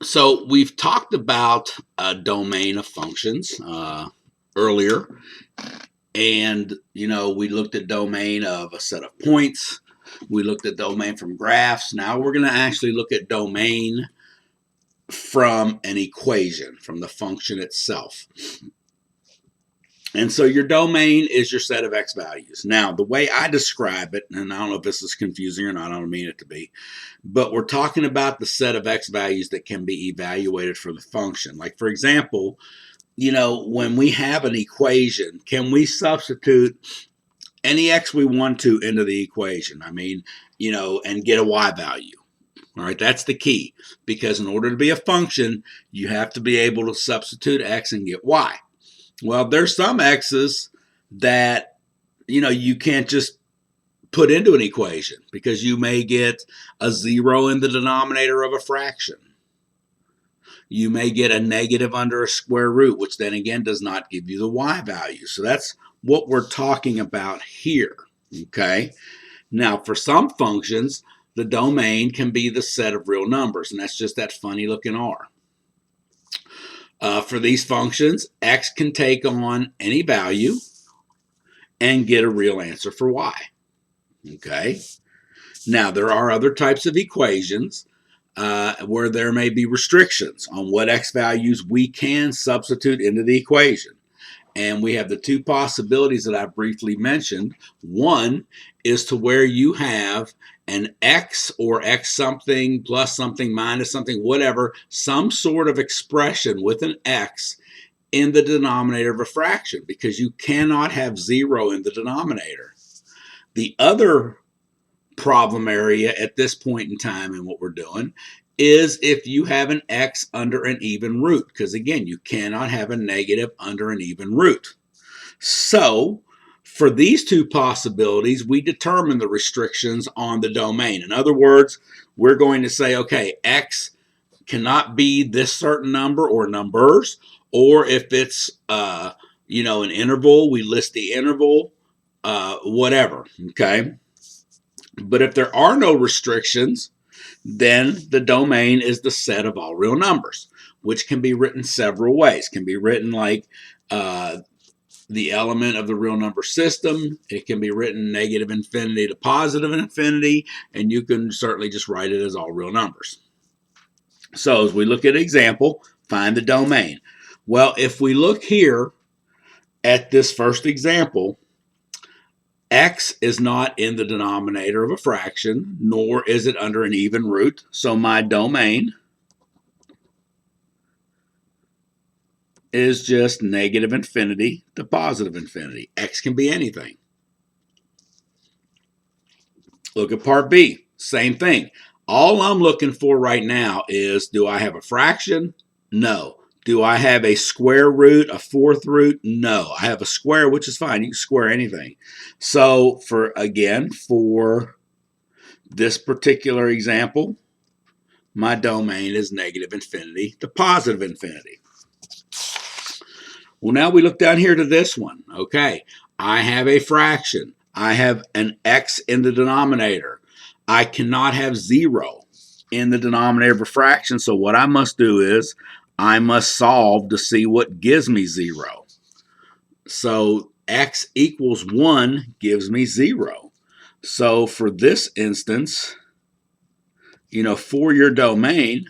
So we've talked about a domain of functions earlier, and we looked at domain of a set of points. We looked at domain from graphs. Now we're going to actually look at domain from an equation, from the function itself. And so your domain is your set of x values. Now, the way I describe it, and I don't know if this is confusing or not, I don't mean it to be, but we're talking about the set of x values that can be evaluated for the function. Like, for example, when we have an equation, can we substitute any x we want to into the equation? And get a y value. All right, that's the key, because in order to be a function, you have to be able to substitute x and get y. Well, there's some x's that, you can't just put into an equation, because you may get a 0 in the denominator of a fraction. You may get a negative under a square root, which then again does not give you the y value. So that's what we're talking about here, okay? Now, for some functions, the domain can be the set of real numbers, and that's just that funny looking R. For these functions, x can take on any value and get a real answer for y. Okay. Now, there are other types of equations where there may be restrictions on what x values we can substitute into the equation. And we have the two possibilities that I briefly mentioned. One is to where you have an x or x something plus something minus something, whatever, some sort of expression with an x in the denominator of a fraction, because you cannot have 0 in the denominator. The other problem area at this point in time in what we're doing is if you have an x under an even root, because again, you cannot have a negative under an even root. So for these two possibilities, we determine the restrictions on the domain. In other words, we're going to say, okay, x cannot be this certain number or numbers, or if it's an interval, we list the interval, whatever, okay? But if there are no restrictions, then the domain is the set of all real numbers, which can be written several ways. It can be written like the element of the real number system. It can be written negative infinity to positive infinity, and you can certainly just write it as all real numbers. So as we look at an example, find the domain. Well, if we look here at this first example, x is not in the denominator of a fraction, nor is it under an even root. So my domain is just negative infinity to positive infinity. X can be anything. Look at part B. Same thing. All I'm looking for right now is, do I have a fraction? No. Do I have a square root, a fourth root? No. I have a square, which is fine. You can square anything. So for this particular example, my domain is negative infinity to positive infinity. Well, now we look down here to this one. Okay, I have a fraction. I have an x in the denominator. I cannot have 0 in the denominator of a fraction, so what I must do is I must solve to see what gives me 0. So x equals 1 gives me 0. So for this instance, for your domain,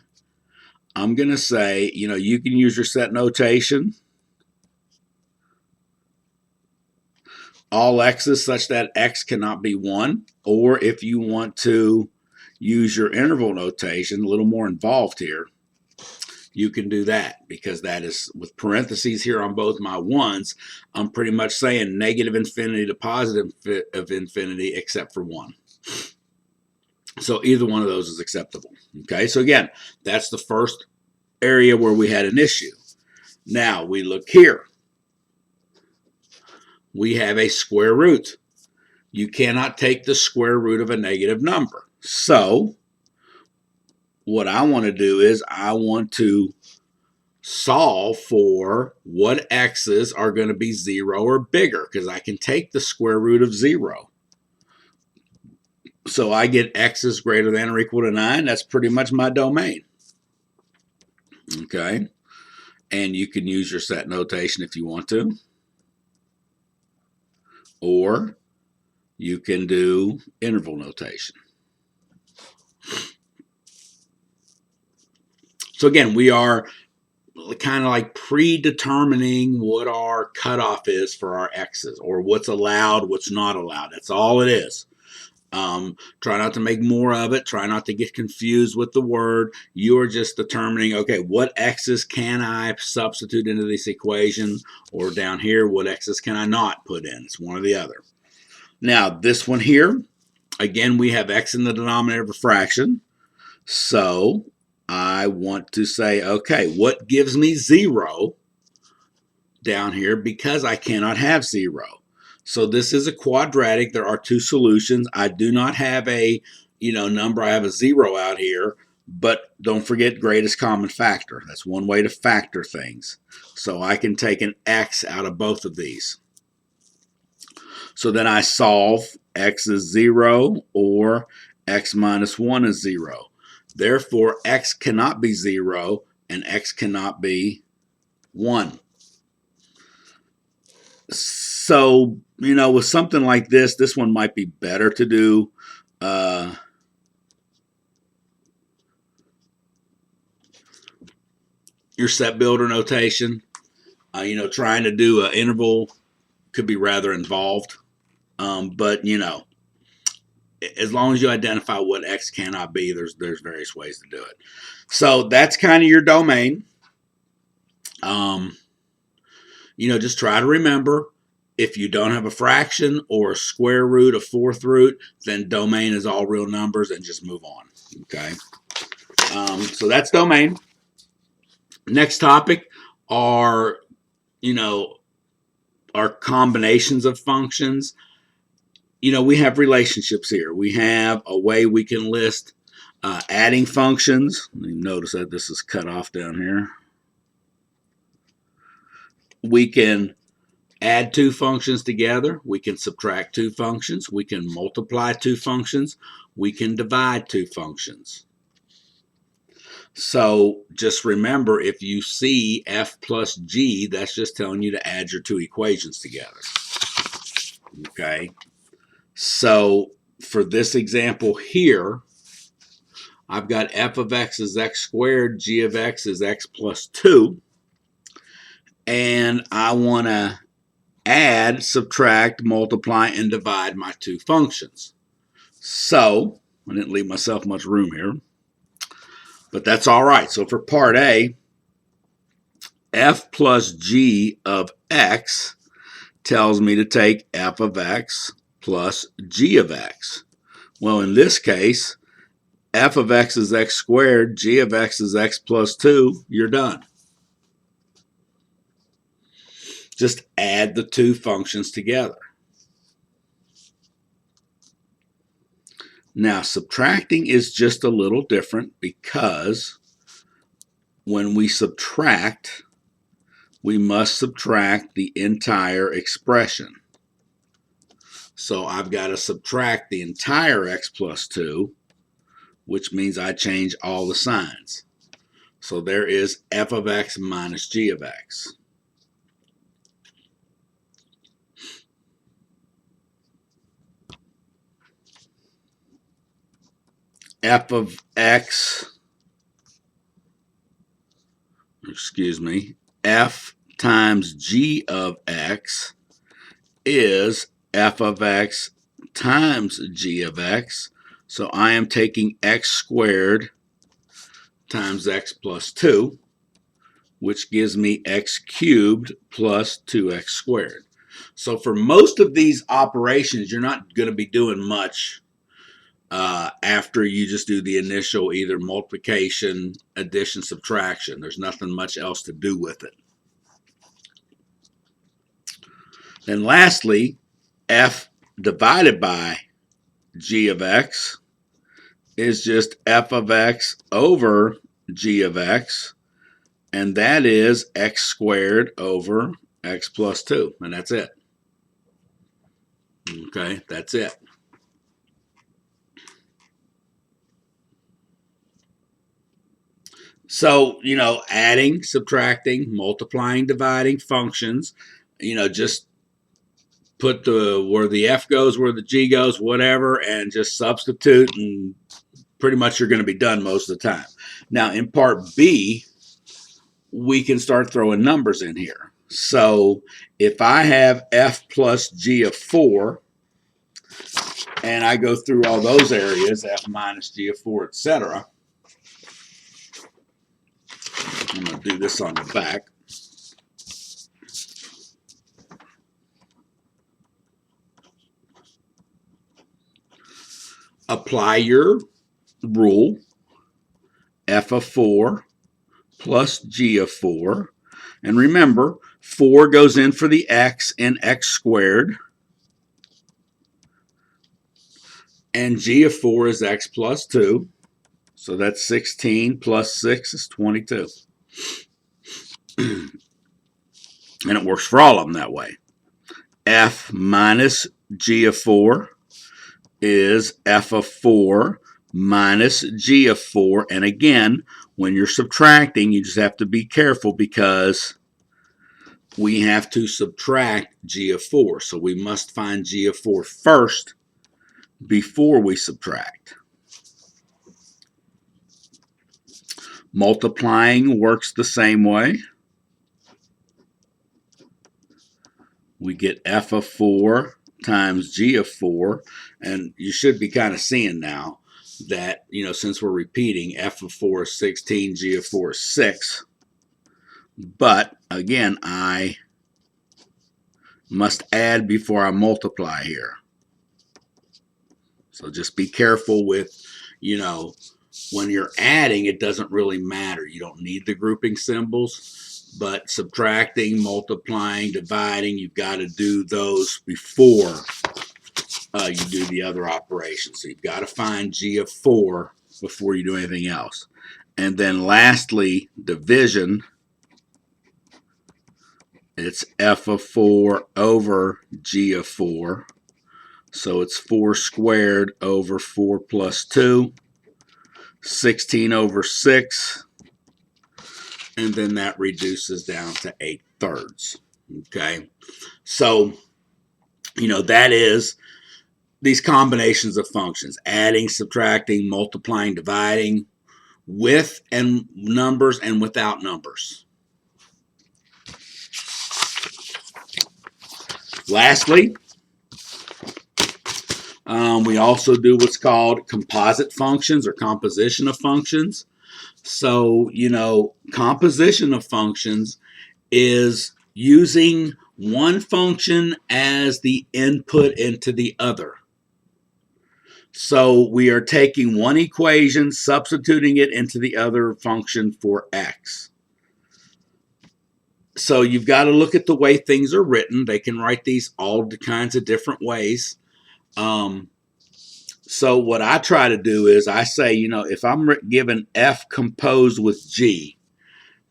I'm going to say, you can use your set notation. All x's such that x cannot be 1. Or if you want to use your interval notation, a little more involved here, you can do that, because that is with parentheses here on both my ones. I'm pretty much saying negative infinity to positive of infinity except for 1. So either one of those is acceptable. Okay, so again, that's the first area where we had an issue. Now we look here. We have a square root. You cannot take the square root of a negative number. So what I want to do is I want to solve for what x's are going to be 0 or bigger, because I can take the square root of 0. So I get x is greater than or equal to 9. That's pretty much my domain. Okay, and you can use your set notation if you want to, or you can do interval notation. So again, we are kind of like predetermining what our cutoff is for our x's, or what's allowed, what's not allowed. That's all it is. Try not to make more of it. Try not to get confused with the word. You are just determining, okay, what x's can I substitute into this equation, or down here, what x's can I not put in? It's one or the other. Now, this one here, again, we have x in the denominator of a fraction. So I want to say, okay, what gives me 0 down here, because I cannot have 0. So this is a quadratic. There are two solutions. I do not have a number. I have a 0 out here, but don't forget greatest common factor. That's one way to factor things. So I can take an x out of both of these. So then I solve x is 0 or x minus 1 is 0. Therefore, x cannot be 0 and x cannot be 1. So, with something like this one might be better to do your set builder notation. Trying to do an interval could be rather involved. But, as long as you identify what x cannot be, there's various ways to do it. So that's kind of your domain. Just try to remember, if you don't have a fraction or a square root, a fourth root, then domain is all real numbers, and just move on. Okay. So that's domain. Next topic are, our combinations of functions. We have relationships here. We have a way we can list adding functions. Notice that this is cut off down here. We can add two functions together. We can subtract two functions. We can multiply two functions. We can divide two functions. So just remember, if you see f plus g, that's just telling you to add your two equations together. Okay. So for this example here, I've got f of x is x squared, g of x is x plus 2. And I want to add, subtract, multiply, and divide my two functions. So I didn't leave myself much room here, but that's all right. So for part A, f plus g of x tells me to take f of x plus g of x. Well, in this case, f of x is x squared, g of x is x plus 2, you're done. Just add the two functions together. Now, subtracting is just a little different, because when we subtract, we must subtract the entire expression. So I've got to subtract the entire x plus 2, which means I change all the signs. So there is f of x minus g of x. F times g of x is f of x times g of x. So I am taking x squared times x plus 2, which gives me x cubed plus 2x squared. So for most of these operations, you're not going to be doing much after you just do the initial either multiplication, addition, subtraction. There's nothing much else to do with it. Then lastly, f divided by g of x is just f of x over g of x, and that is x squared over x plus 2, and that's it. Okay, that's it. So, adding, subtracting, multiplying, dividing functions, just put where the F goes, where the G goes, whatever, and just substitute, and pretty much you're going to be done most of the time. Now, in part B, we can start throwing numbers in here. So if I have F plus G of 4, and I go through all those areas, F minus G of 4, etc., I'm going to do this on the back. Apply your rule, F of 4 plus G of 4. And remember, 4 goes in for the x in x squared. And G of 4 is x plus 2. So that's 16 plus 6 is 22. And it works for all of them that way. F minus G of 4 is F of 4 minus G of 4. And again, when you're subtracting, you just have to be careful because we have to subtract G of 4. So we must find G of 4 first before we subtract. Multiplying works the same way. We get F of 4 times G of 4, and you should be kind of seeing now that, since we're repeating, F of 4 is 16, G of 4 is 6. But, again, I must add before I multiply here. So just be careful with, when you're adding, it doesn't really matter. You don't need the grouping symbols. But subtracting, multiplying, dividing, you've got to do those before you do the other operations. So you've got to find G of 4 before you do anything else. And then lastly, division. It's F of 4 over G of 4. So it's 4 squared over 4 plus 2. 16 over 6. And then that reduces down to 8/3. Okay. So, that is these combinations of functions, adding, subtracting, multiplying, dividing, with and numbers and without numbers. Lastly, we also do what's called composite functions or composition of functions. So, composition of functions is using one function as the input into the other. So we are taking one equation, substituting it into the other function for x. So you've got to look at the way things are written. They can write these all kinds of different ways. So what I try to do is I say, if I'm given F composed with G,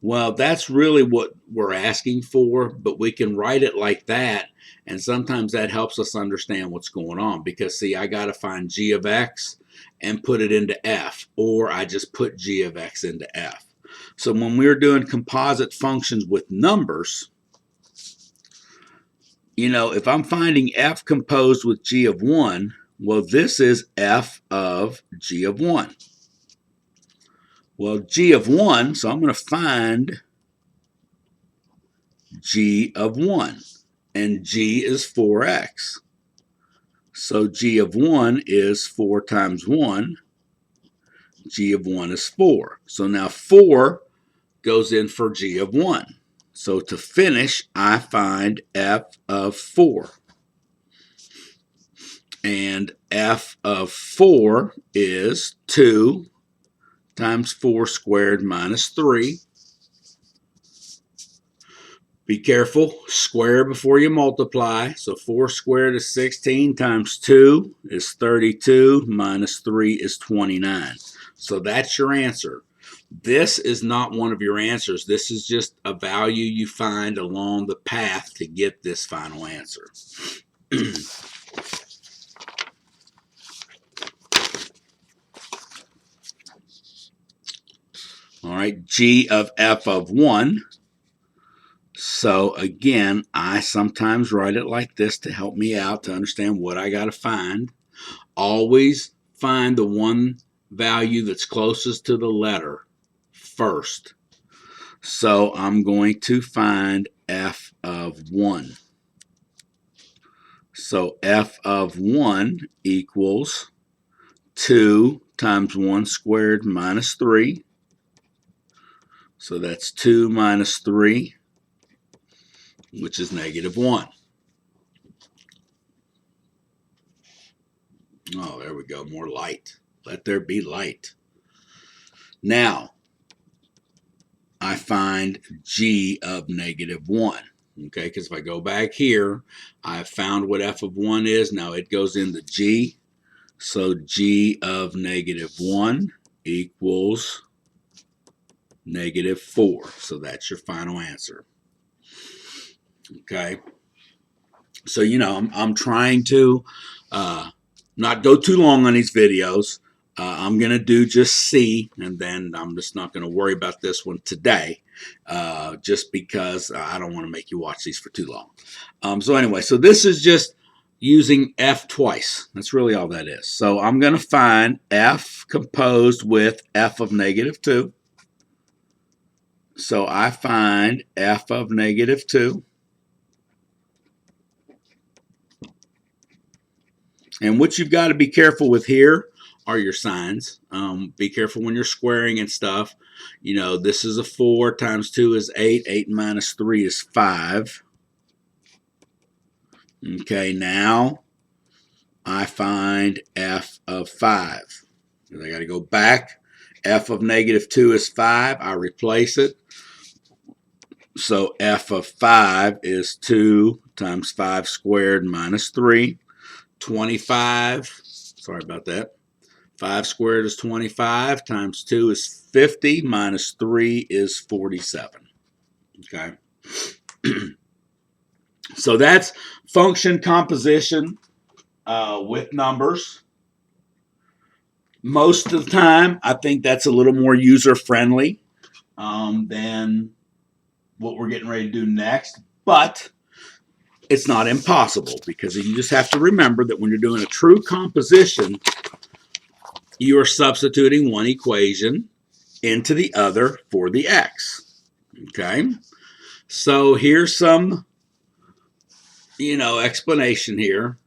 well, that's really what we're asking for, but we can write it like that, and sometimes that helps us understand what's going on because, see, I got to find G of X and put it into F, or I just put G of X into F. So when we're doing composite functions with numbers, if I'm finding F composed with G of 1, well, this is F of G of 1. Well, G of 1, so I'm going to find G of 1. And G is 4x. So G of 1 is 4 times 1. G of 1 is 4. So now 4 goes in for G of 1. So to finish, I find F of 4. And F of 4 is 2 times 4 squared minus 3. Be careful, square before you multiply. So 4 squared is 16 times 2 is 32 minus 3 is 29. So that's your answer. This is not one of your answers. This is just a value you find along the path to get this final answer. All right, g of f of 1. So again, I sometimes write it like this to help me out to understand what I got to find. Always find the one value that's closest to the letter first. So I'm going to find f of 1. So f of 1 equals 2 times 1 squared minus 3. So that's 2 minus 3, which is negative 1. Oh, there we go. More light. Let there be light. Now, I find g of negative 1. Okay, because if I go back here, I've found what f of 1 is. Now it goes into g. So g of negative 1 equals negative 4. So that's your final answer. Okay. So, I'm trying to not go too long on these videos. I'm going to do just C, and then I'm just not going to worry about this one today, just because I don't want to make you watch these for too long. So anyway, so this is just using F twice. That's really all that is. So I'm going to find F composed with F of negative 2. So I find F of negative 2. And what you've got to be careful with here are your signs. Be careful when you're squaring and stuff. This is a 4 times 2 is 8. 8 minus 3 is 5. Okay, now I find f of 5. I got to go back. F of negative 2 is 5. I replace it. So f of 5 is 2 times 5 squared minus 3. 25. Sorry about that. 5 squared is 25 times 2 is 50 minus 3 is 47. Okay. So that's function composition with numbers. Most of the time, I think that's a little more user-friendly than what we're getting ready to do next. But it's not impossible, because you just have to remember that when you're doing a true composition, you are substituting one equation into the other for the x. Okay? So here's some, explanation here.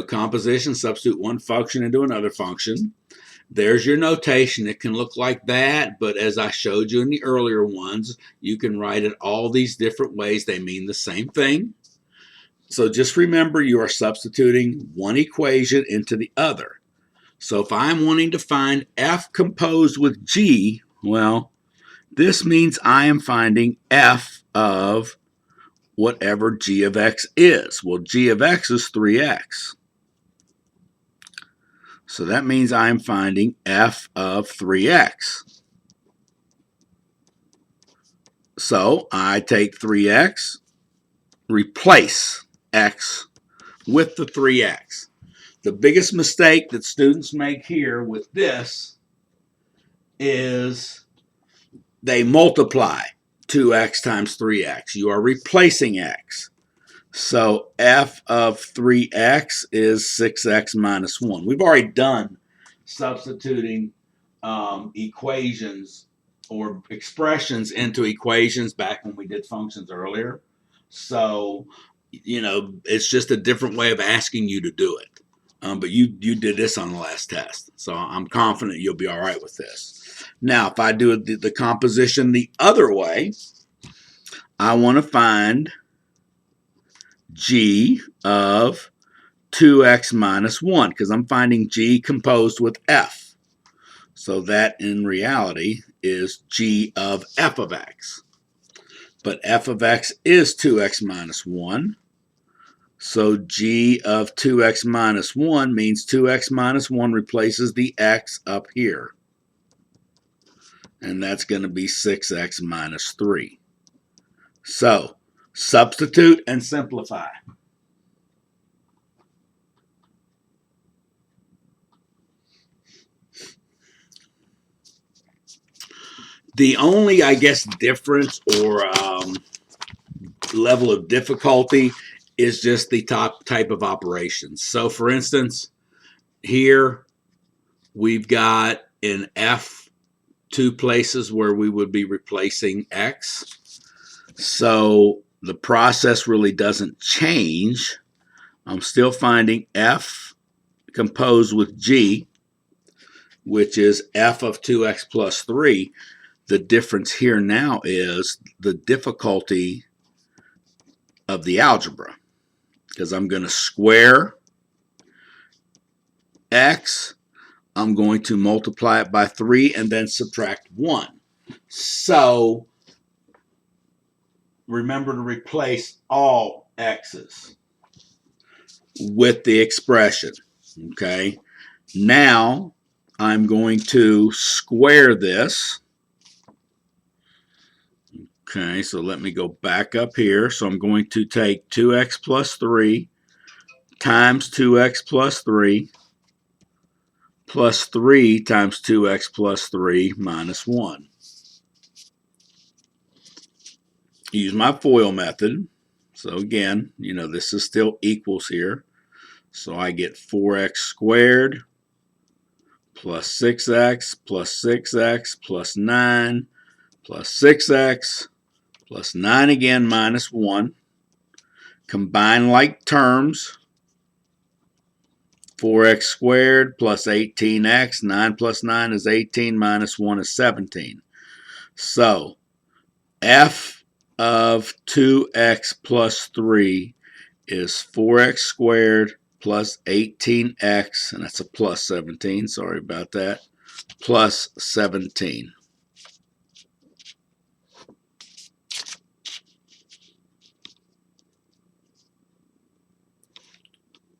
Composition, substitute one function into another function. There's your notation. It can look like that, but as I showed you in the earlier ones, you can write it all these different ways. They mean the same thing. So just remember, you are substituting one equation into the other. So if I'm wanting to find f composed with g, well, this means I am finding f of whatever g of x is. Well, g of x is 3x. So that means I'm finding f of 3x. So I take 3x, replace x with the 3x. The biggest mistake that students make here with this is they multiply 2x times 3x. You are replacing x. So f of 3x is 6x minus 1. We've already done substituting equations or expressions into equations back when we did functions earlier. So, it's just a different way of asking you to do it. But you did this on the last test. So I'm confident you'll be all right with this. Now, if I do the composition the other way, I want to find g of 2x minus 1, because I'm finding g composed with f. So that in reality is g of f of x. But f of x is 2x minus 1. So g of 2x minus 1 means 2x minus 1 replaces the x up here. And that's going to be 6x minus 3. So substitute and simplify. The only, I guess, difference or level of difficulty is just the type of operations. So, for instance, here we've got in F 2 places where we would be replacing X. So the process really doesn't change. I'm still finding F composed with G, which is F of 2x plus 3. The difference here now is the difficulty of the algebra, because I'm going to square X, I'm going to multiply it by 3 and then subtract 1. So remember to replace all X's with the expression. Okay. Now I'm going to square this. Okay, so let me go back up here. So I'm going to take 2x plus 3 times 2x plus 3 plus 3 times 2x plus 3 minus 1. Use my FOIL method. So again, you know, this is still equals here. So I get 4x squared plus 6x plus 6x plus 9 plus 6x plus 9 again minus 1. Combine like terms. 4x squared plus 18x. 9 plus 9 is 18 minus 1 is 17. So F of 2x plus 3 is 4x squared plus 18x, and that's a plus 17, sorry about that, plus 17.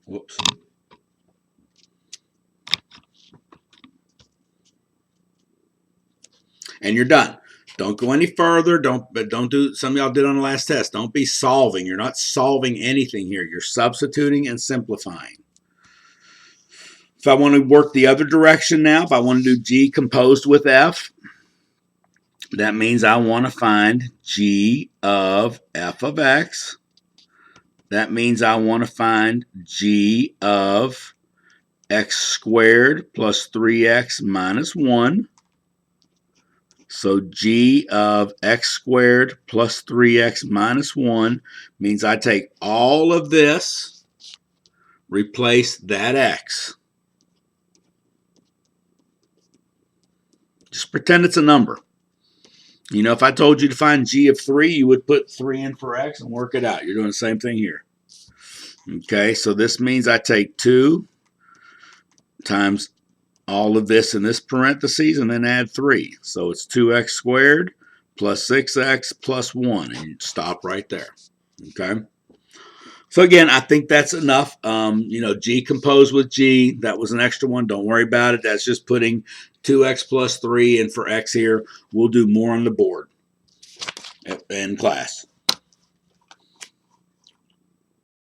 Whoops. And you're done. Don't go any further. Don't do some of y'all did on the last test. Don't be solving. You're not solving anything here. You're substituting and simplifying. If I want to work the other direction now, if I want to do G composed with F, that means I want to find G of F of X. That means I want to find G of X squared plus 3x minus 1. So G of X squared plus 3x minus 1 means I take all of this, replace that X. Just pretend it's a number. You know, if I told you to find G of 3, you would put 3 in for X and work it out. You're doing the same thing here. Okay, so this means I take 2 times all of this in this parentheses and then add 3. So it's 2x squared plus 6x plus 1. And you stop right there. Okay. So again, I think that's enough. You know, G composed with G, that was an extra one. Don't worry about it. That's just putting 2x plus 3 in for X here. We'll do more on the board in class.